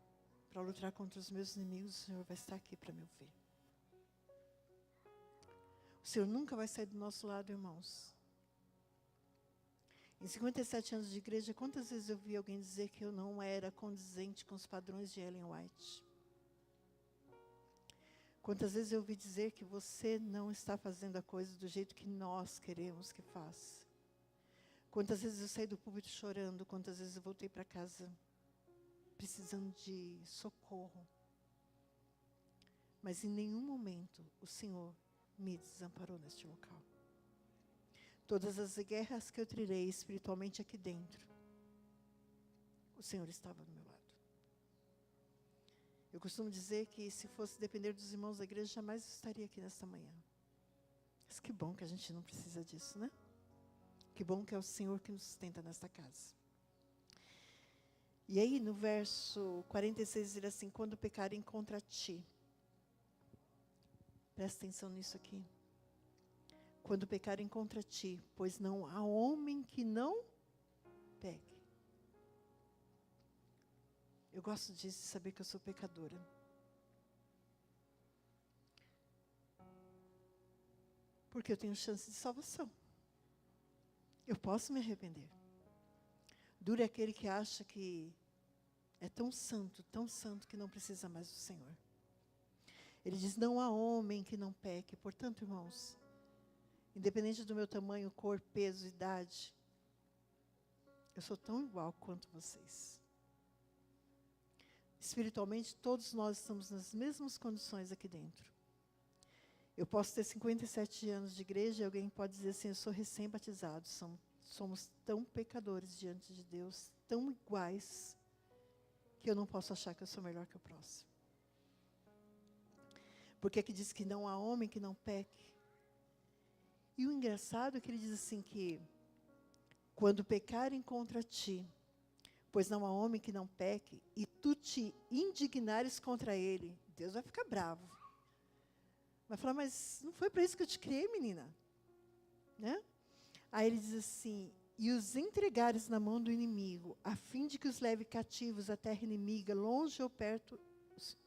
para lutar contra os meus inimigos, o Senhor vai estar aqui para me ouvir. O Senhor nunca vai sair do nosso lado, irmãos. Em 57 anos de igreja, quantas vezes eu vi alguém dizer que eu não era condizente com os padrões de Ellen White? Quantas vezes eu ouvi dizer que você não está fazendo a coisa do jeito que nós queremos que faça? Quantas vezes eu saí do púlpito chorando, quantas vezes eu voltei para casa precisando de socorro. Mas em nenhum momento o Senhor me desamparou neste local. Todas as guerras que eu trilhei espiritualmente aqui dentro, o Senhor estava do meu lado. Eu costumo dizer que se fosse depender dos irmãos da igreja, jamais estaria aqui nesta manhã. Mas que bom que a gente não precisa disso, né? Que bom que é o Senhor que nos sustenta nesta casa. E aí, no verso 46, diz assim, quando pecarem contra ti. Presta atenção nisso aqui. Quando pecarem contra ti, pois não há homem que não peque. Eu gosto disso, de saber que eu sou pecadora. Porque eu tenho chance de salvação. Eu posso me arrepender. Duro é aquele que acha que é tão santo que não precisa mais do Senhor. Ele diz, não há homem que não peque. Portanto, irmãos, independente do meu tamanho, cor, peso, idade, eu sou tão igual quanto vocês. Espiritualmente, todos nós estamos nas mesmas condições aqui dentro. Eu posso ter 57 anos de igreja e alguém pode dizer assim, eu sou recém-batizado. Somos tão pecadores diante de Deus, tão iguais, que eu não posso achar que eu sou melhor que o próximo. Porque aqui diz que não há homem que não peque. E o engraçado é que ele diz assim que, quando pecarem contra ti, pois não há homem que não peque, e tu te indignares contra ele, Deus vai ficar bravo. Vai falar, mas não foi para isso que eu te criei, menina? Né? Aí ele diz assim, e os entregares na mão do inimigo, a fim de que os leve cativos à terra inimiga, longe ou perto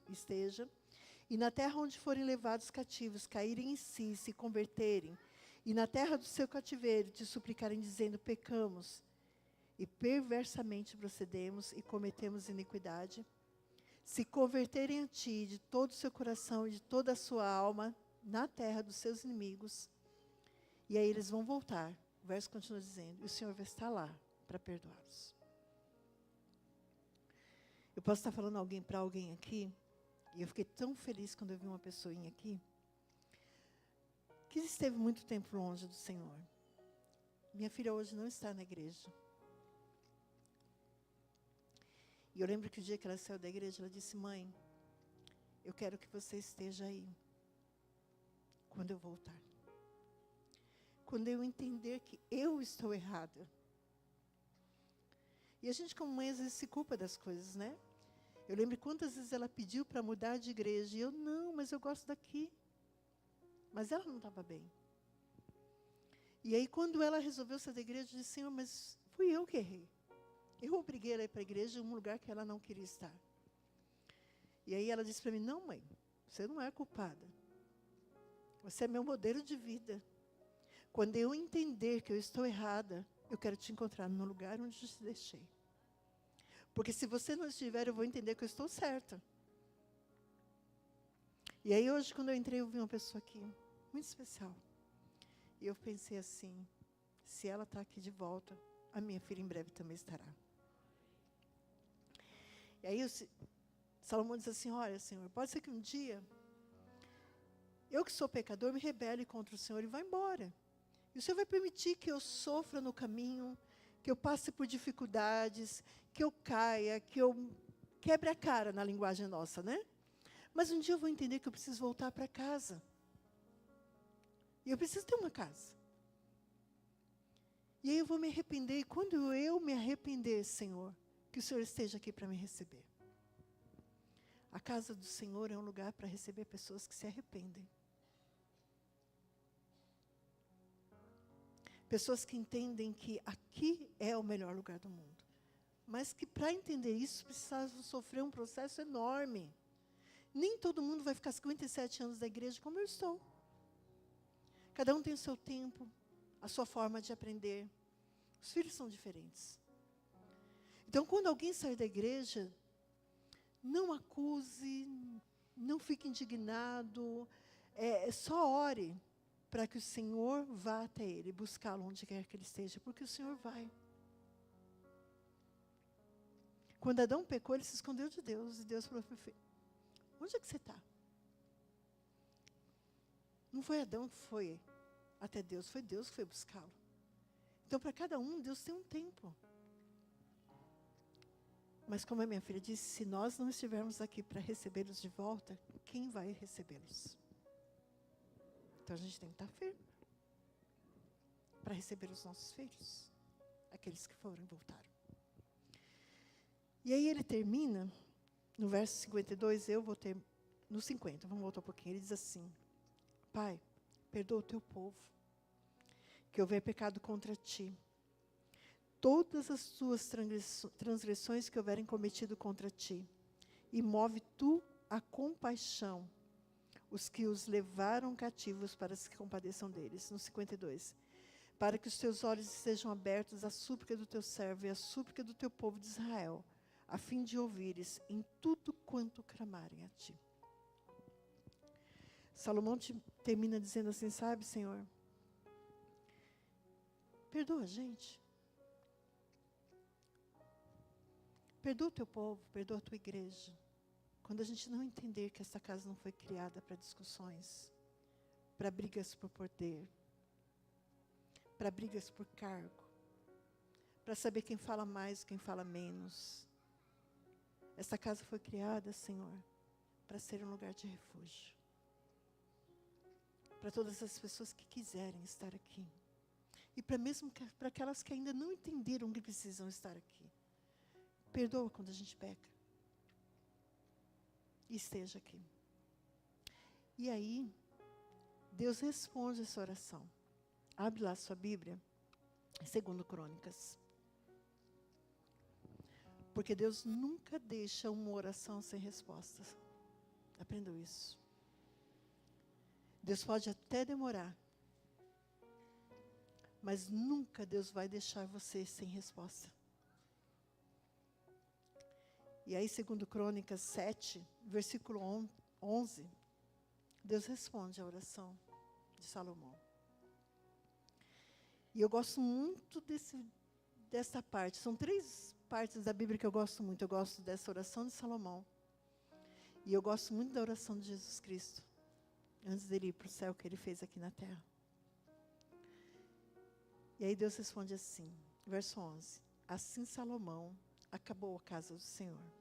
esteja, e na terra onde forem levados cativos, caírem em si, se converterem, e na terra do seu cativeiro te suplicarem, dizendo, pecamos, e perversamente procedemos, e cometemos iniquidade, se converterem a ti de todo o seu coração e de toda a sua alma, na terra dos seus inimigos, e aí eles vão voltar. O verso continua dizendo, e o Senhor vai estar lá para perdoá-los. Eu posso estar falando para alguém aqui, e eu fiquei tão feliz quando eu vi uma pessoinha aqui, que esteve muito tempo longe do Senhor. Minha filha hoje não está na igreja. E eu lembro que o dia que ela saiu da igreja, ela disse, mãe, eu quero que você esteja aí, quando eu voltar. Quando eu entender que eu estou errada. E a gente, como mãe, às vezes se culpa das coisas, né? Eu lembro quantas vezes ela pediu para mudar de igreja. E eu, não, mas eu gosto daqui. Mas ela não estava bem. E aí, quando ela resolveu sair da igreja, eu disse, Senhor, mas fui eu que errei. Eu obriguei ela a ir para a igreja em um lugar que ela não queria estar. E aí ela disse para mim, não, mãe, você não é culpada. Você é meu modelo de vida. Quando eu entender que eu estou errada, eu quero te encontrar no lugar onde eu te deixei. Porque se você não estiver, eu vou entender que eu estou certa. E aí hoje, quando eu entrei, eu vi uma pessoa aqui, muito especial. E eu pensei assim, se ela está aqui de volta, a minha filha em breve também estará. E aí Salomão diz assim, olha, Senhor, pode ser que um dia, eu que sou pecador, me rebele contra o Senhor e vá embora. E o Senhor vai permitir que eu sofra no caminho, que eu passe por dificuldades, que eu caia, que eu quebre a cara na linguagem nossa, né? Mas um dia eu vou entender que eu preciso voltar para casa. E eu preciso ter uma casa. E aí eu vou me arrepender. E quando eu me arrepender, Senhor, que o Senhor esteja aqui para me receber. A casa do Senhor é um lugar para receber pessoas que se arrependem. Pessoas que entendem que aqui é o melhor lugar do mundo. Mas que para entender isso, precisavam sofrer um processo enorme. Nem todo mundo vai ficar 57 anos da igreja como eu estou. Cada um tem o seu tempo, a sua forma de aprender. Os filhos são diferentes. Então, quando alguém sair da igreja, não acuse, não fique indignado, só ore para que o Senhor vá até ele, buscá-lo onde quer que ele esteja, porque o Senhor vai. Quando Adão pecou, ele se escondeu de Deus, e Deus falou: onde é que você está? Não foi Adão que foi até Deus, foi Deus que foi buscá-lo. Então, para cada um, Deus tem um tempo. Mas como a minha filha disse, se nós não estivermos aqui para recebê-los de volta, quem vai recebê-los? Então a gente tem que estar firme para receber os nossos filhos, aqueles que foram e voltaram. E aí ele termina, no verso 52, eu vou ter, no 50, vamos voltar um pouquinho, ele diz assim: Pai, perdoa o teu povo, que houver pecado contra ti. Todas as tuas transgressões que houverem cometido contra ti, e move tu a compaixão, os que os levaram cativos para se compadeçam deles. No 52, para que os teus olhos estejam abertos à súplica do teu servo e à súplica do teu povo de Israel, a fim de ouvires em tudo quanto clamarem a ti. Salomão termina dizendo assim: sabe, Senhor, perdoa a gente. Perdoa o teu povo, perdoa a tua igreja. Quando a gente não entender que essa casa não foi criada para discussões, para brigas por poder, para brigas por cargo, para saber quem fala mais, quem fala menos. Essa casa foi criada, Senhor, para ser um lugar de refúgio. Para todas as pessoas que quiserem estar aqui. E para aquelas que ainda não entenderam que precisam estar aqui. Perdoa quando a gente peca. E esteja aqui. E aí, Deus responde essa oração. Abre lá a sua Bíblia, 2 Crônicas. Porque Deus nunca deixa uma oração sem resposta. Aprendam isso. Deus pode até demorar, mas nunca Deus vai deixar você sem resposta. E aí, 2 Crônicas 7, versículo 11, Deus responde a oração de Salomão. E eu gosto muito dessa parte. São 3 partes da Bíblia que eu gosto muito. Eu gosto dessa oração de Salomão. E eu gosto muito da oração de Jesus Cristo, antes dele ir para o céu, que ele fez aqui na terra. E aí Deus responde assim, verso 11. Assim Salomão acabou a casa do Senhor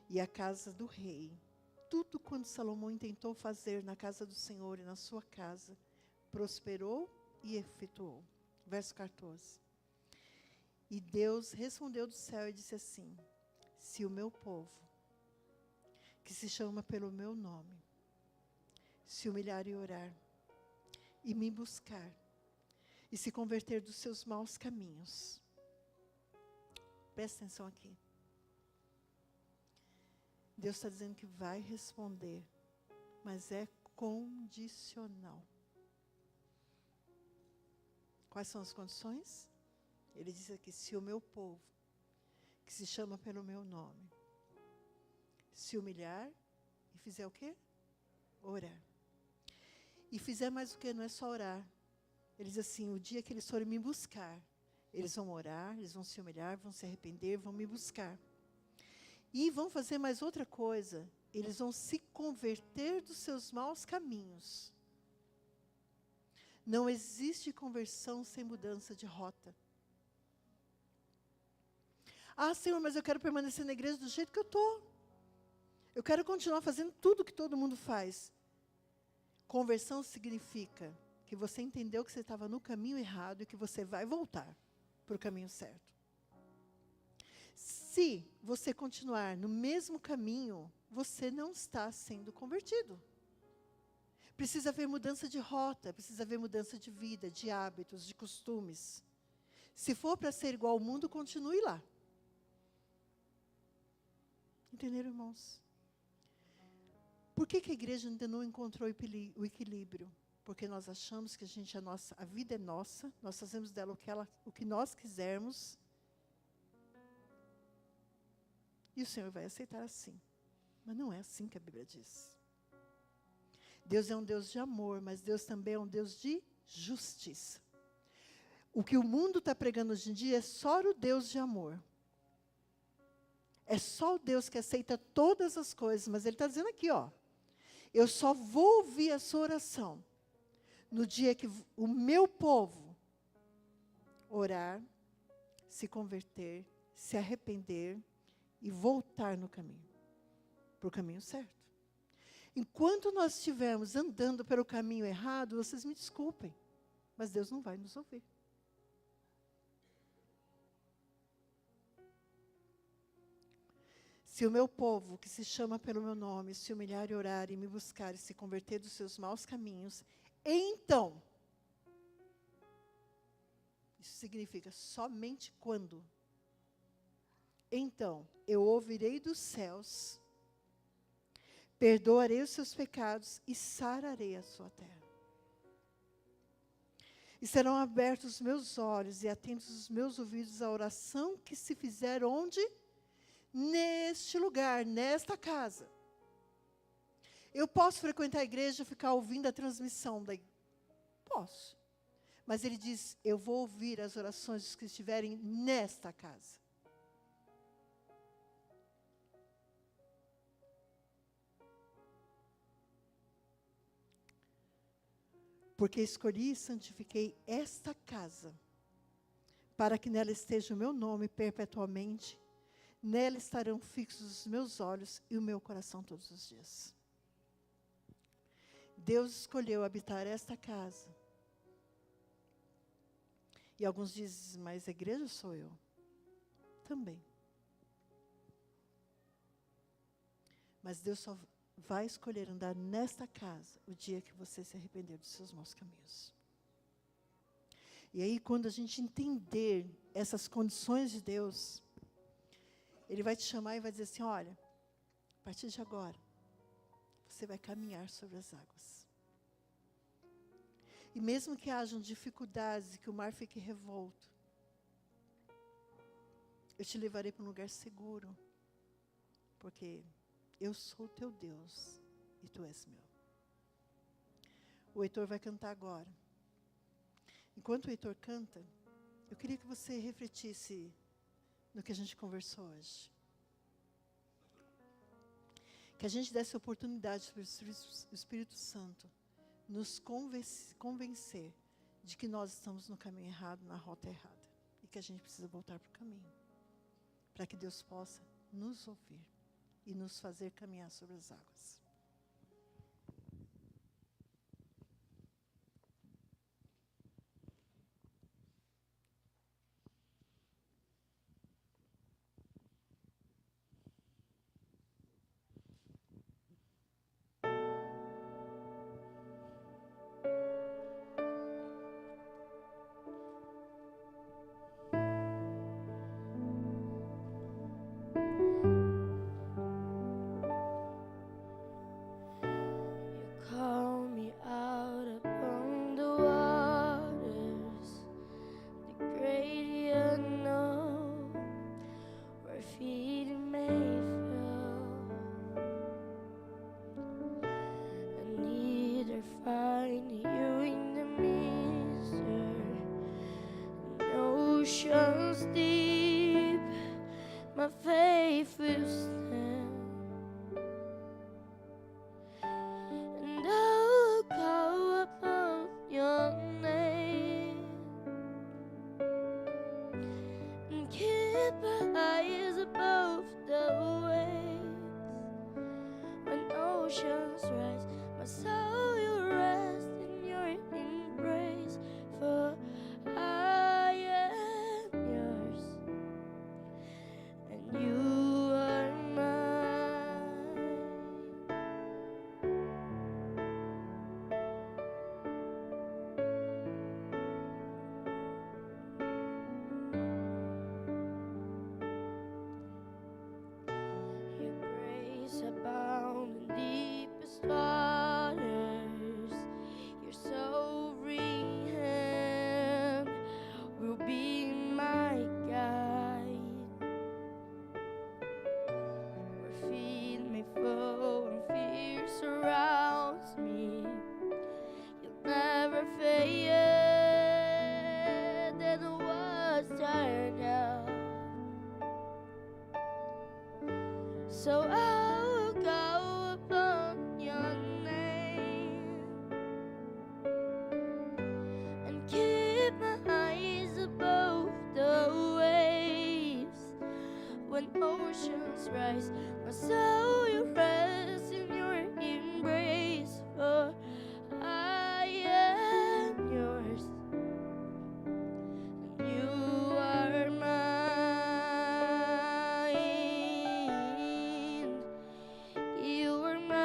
e a casa do rei. Tudo quanto Salomão intentou fazer na casa do Senhor e na sua casa, prosperou e efetuou. Verso 14. E Deus respondeu do céu e disse assim: se o meu povo, que se chama pelo meu nome, se humilhar e orar, e me buscar, e se converter dos seus maus caminhos. Presta atenção aqui. Deus está dizendo que vai responder, mas é condicional. Quais são as condições? Ele diz aqui: se o meu povo, que se chama pelo meu nome, se humilhar e fizer o quê? Orar. E fizer mais o quê? Não é só orar. Ele diz assim: o dia que eles forem me buscar, eles vão orar, eles vão se humilhar, vão se arrepender, vão me buscar. E vão fazer mais outra coisa. Eles vão se converter dos seus maus caminhos. Não existe conversão sem mudança de rota. Ah, Senhor, mas eu quero permanecer na igreja do jeito que eu estou. Eu quero continuar fazendo tudo que todo mundo faz. Conversão significa que você entendeu que você estava no caminho errado e que você vai voltar para o caminho certo. Se você continuar no mesmo caminho, você não está sendo convertido. Precisa haver mudança de rota, precisa haver mudança de vida, de hábitos, de costumes. Se for para ser igual ao mundo, continue lá. Entenderam, irmãos? Por que a igreja ainda não encontrou o equilíbrio? Porque nós achamos que a vida é nossa, nós fazemos dela o que nós quisermos. E o Senhor vai aceitar assim. Mas não é assim que a Bíblia diz. Deus é um Deus de amor, mas Deus também é um Deus de justiça. O que o mundo está pregando hoje em dia é só o Deus de amor. É só o Deus que aceita todas as coisas, mas Ele está dizendo aqui, ó. Eu só vou ouvir a sua oração no dia que o meu povo orar, se converter, se arrepender e voltar no caminho, para o caminho certo. Enquanto nós estivermos andando pelo caminho errado, vocês me desculpem, mas Deus não vai nos ouvir. Se o meu povo, que se chama pelo meu nome, se humilhar e orar e me buscar e se converter dos seus maus caminhos, então, isso significa somente quando. Então, eu ouvirei dos céus, perdoarei os seus pecados e sararei a sua terra. E serão abertos os meus olhos e atentos os meus ouvidos à oração que se fizer onde? Neste lugar, nesta casa. Eu posso frequentar a igreja e ficar ouvindo a transmissão da igreja? Posso. Mas ele diz, eu vou ouvir as orações dos que estiverem nesta casa. Porque escolhi e santifiquei esta casa, para que nela esteja o meu nome perpetuamente. Nela estarão fixos os meus olhos e o meu coração todos os dias. Deus escolheu habitar esta casa. E alguns dizem, mas a igreja sou eu. Também. Mas Deus só vai escolher andar nesta casa o dia que você se arrepender dos seus maus caminhos. E aí, quando a gente entender essas condições de Deus, Ele vai te chamar e vai dizer assim, olha, a partir de agora, você vai caminhar sobre as águas. E mesmo que hajam dificuldades e que o mar fique revolto, eu te levarei para um lugar seguro, porque eu sou o teu Deus e tu és meu. O Heitor vai cantar agora. Enquanto o Heitor canta, eu queria que você refletisse no que a gente conversou hoje. Que a gente desse oportunidade para o Espírito Santo nos convencer de que nós estamos no caminho errado, na rota errada. E que a gente precisa voltar para o caminho. Para que Deus possa nos ouvir e nos fazer caminhar sobre as águas. oceans rise, my soul will rest in your embrace. For I am yours, and you are mine. Your grace abound in deepest waters. Your sovereign hand will be my guide. Where feet may flow and fear surrounds me, you'll never fade, and the was tired out. So I will go upon your name and keep my eyes above the waves. When oceans rise, my soul will rest in your embrace. For I am yours, and you are mine. You are mine.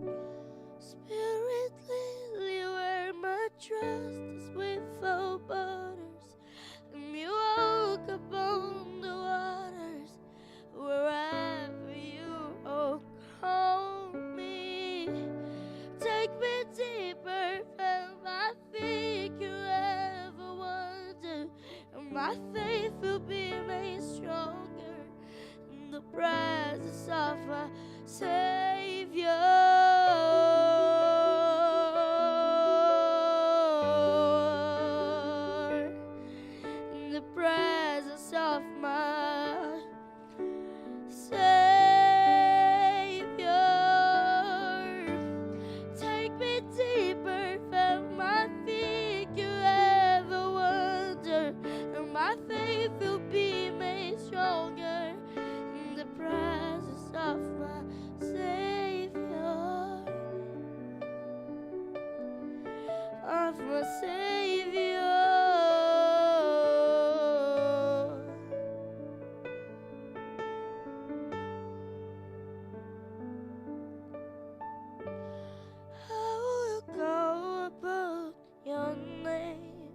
Oh. Spirit lily, where my trust is without borders, and you walk upon the waters. Wherever you call me, take me deeper than my feet could ever wander, and my faith will be made stronger in the presence of my Savior. In the presence of my Savior. Take me deeper than my feet could ever wander, and my faith will be made stronger in the presence of my Savior. Of my Savior. I will go above your name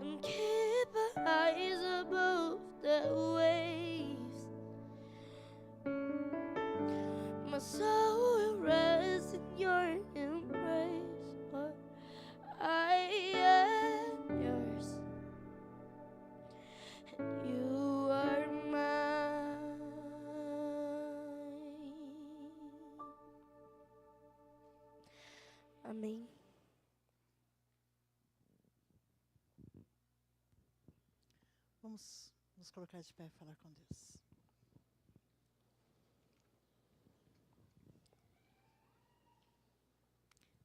and keep my eyes above the waves. My soul will rest in your embrace, for I am yours, and you are mine. Amém. Vamos nos colocar de pé e falar com Deus.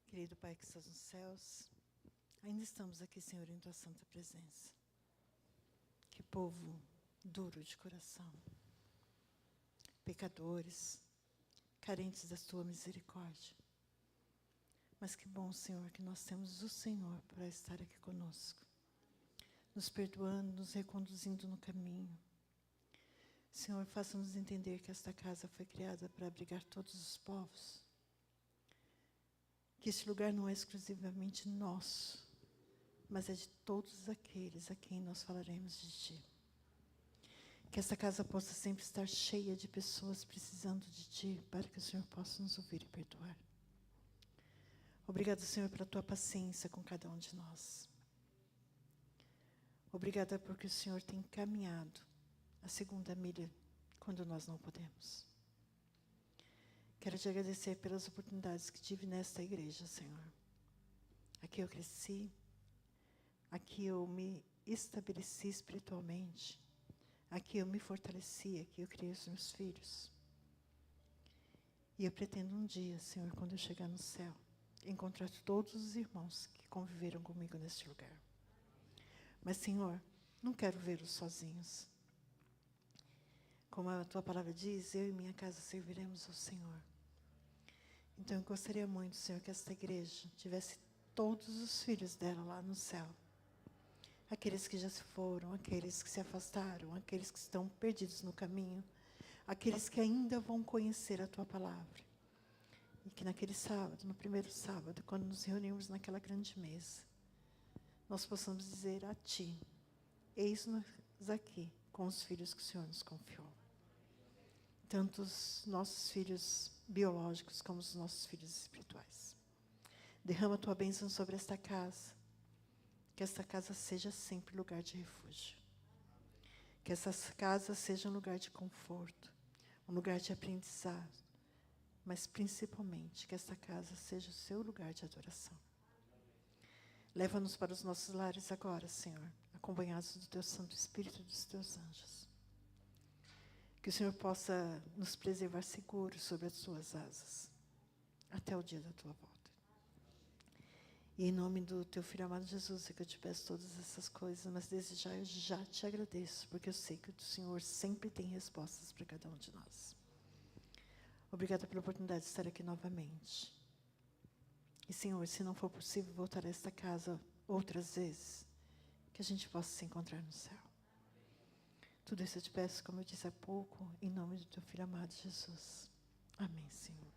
Querido Pai que estás nos céus, ainda estamos aqui, Senhor, em Tua santa presença. Que povo duro de coração, pecadores, carentes da Tua misericórdia. Mas que bom, Senhor, que nós temos o Senhor para estar aqui conosco, nos perdoando, nos reconduzindo no caminho. Senhor, faça-nos entender que esta casa foi criada para abrigar todos os povos, que este lugar não é exclusivamente nosso, mas é de todos aqueles a quem nós falaremos de Ti. Que esta casa possa sempre estar cheia de pessoas precisando de Ti, para que o Senhor possa nos ouvir e perdoar. Obrigado, Senhor, pela Tua paciência com cada um de nós. Obrigada porque o Senhor tem caminhado a segunda milha quando nós não podemos. Quero Te agradecer pelas oportunidades que tive nesta igreja, Senhor. Aqui eu cresci, aqui eu me estabeleci espiritualmente, aqui eu me fortaleci, aqui eu criei os meus filhos. E eu pretendo um dia, Senhor, quando eu chegar no céu, encontrar todos os irmãos que conviveram comigo neste lugar. Mas, Senhor, não quero vê-los sozinhos. Como a tua palavra diz, eu e minha casa serviremos ao Senhor. Então, eu gostaria muito, Senhor, que esta igreja tivesse todos os filhos dela lá no céu. Aqueles que já se foram, aqueles que se afastaram, aqueles que estão perdidos no caminho, aqueles que ainda vão conhecer a tua palavra. E que naquele sábado, no primeiro sábado, quando nos reunirmos naquela grande mesa, nós possamos dizer a ti: eis-nos aqui com os filhos que o Senhor nos confiou. Tanto os nossos filhos biológicos como os nossos filhos espirituais. Derrama a tua bênção sobre esta casa. Que esta casa seja sempre lugar de refúgio. Que essa casa seja um lugar de conforto, um lugar de aprendizado. Mas principalmente que esta casa seja o seu lugar de adoração. Leva-nos para os nossos lares agora, Senhor, acompanhados do teu Santo Espírito e dos teus anjos. Que o Senhor possa nos preservar seguros sobre as tuas asas, até o dia da tua volta. E em nome do teu Filho amado Jesus, é que eu te peço todas essas coisas, mas desde já eu já te agradeço, porque eu sei que o Senhor sempre tem respostas para cada um de nós. Obrigada pela oportunidade de estar aqui novamente. E, Senhor, se não for possível voltar a esta casa outras vezes, que a gente possa se encontrar no céu. Tudo isso eu te peço, como eu disse há pouco, em nome do teu Filho amado Jesus. Amém, Senhor.